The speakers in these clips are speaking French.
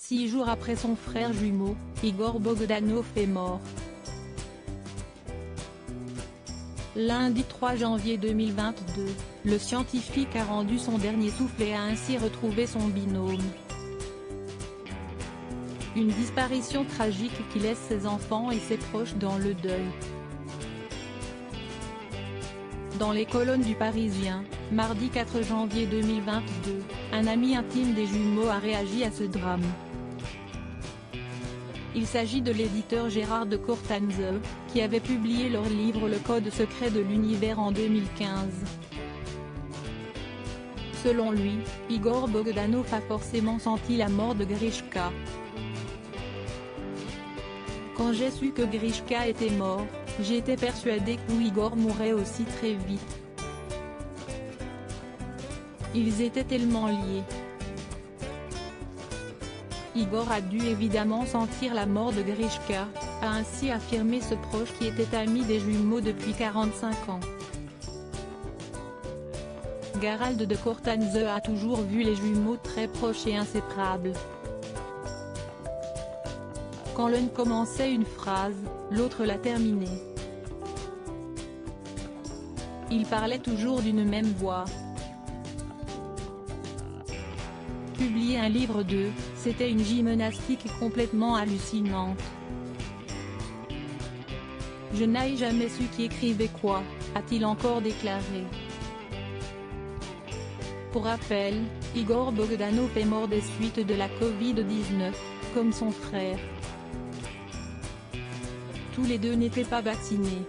6 jours après son frère jumeau, Igor Bogdanov est mort. Lundi 3 janvier 2022, le scientifique a rendu son dernier souffle et a ainsi retrouvé son binôme. Une disparition tragique qui laisse ses enfants et ses proches dans le deuil. Dans les colonnes du Parisien, mardi 4 janvier 2022, un ami intime des jumeaux a réagi à ce drame. Il s'agit de l'éditeur Gérard de Courtanze, qui avait publié leur livre Le Code secret de l'univers en 2015. Selon lui, Igor Bogdanov a forcément senti la mort de Grishka. Quand j'ai su que Grishka était mort, j'étais persuadé que Igor mourrait aussi très vite. Ils étaient tellement liés. Igor a dû évidemment sentir la mort de Grishka, a ainsi affirmé ce proche qui était ami des jumeaux depuis 45 ans. Gérald de Courtanze a toujours vu les jumeaux très proches et inséparables. Quand l'un commençait une phrase, l'autre la terminait. Ils parlaient toujours d'une même voix. Publier un livre d'eux, c'était une gymnastique complètement hallucinante. Je n'ai jamais su qui écrivait quoi, a-t-il encore déclaré. Pour rappel, Igor Bogdanov est mort des suites de la Covid-19, comme son frère. Tous les deux n'étaient pas vaccinés.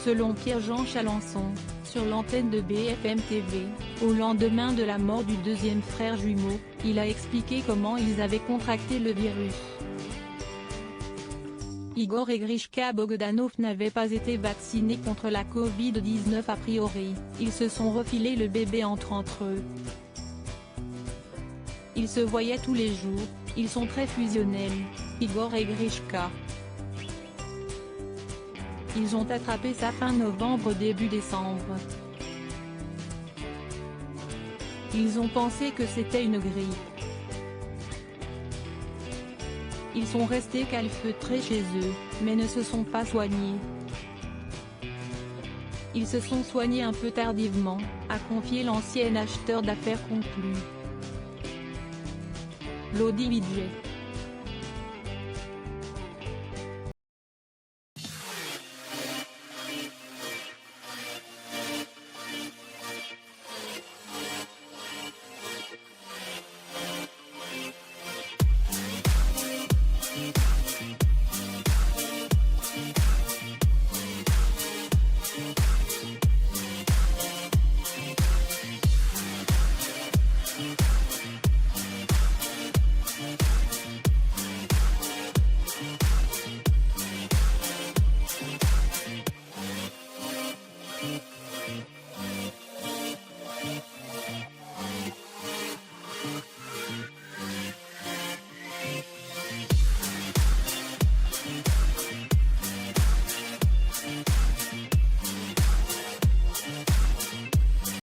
Selon Pierre-Jean Chalençon, sur l'antenne de BFM TV, au lendemain de la mort du deuxième frère jumeau, il a expliqué comment ils avaient contracté le virus. Igor et Grishka Bogdanov n'avaient pas été vaccinés contre la Covid-19 a priori, ils se sont refilé le bébé entre eux. Ils se voyaient tous les jours, ils sont très fusionnels, Igor et Grishka. Ils ont attrapé ça fin novembre début décembre. Ils ont pensé que c'était une grippe. Ils sont restés calfeutrés chez eux, mais ne se sont pas soignés. Ils se sont soignés un peu tardivement, a confié l'ancien acheteur d'affaires conclu. Lodi Widget.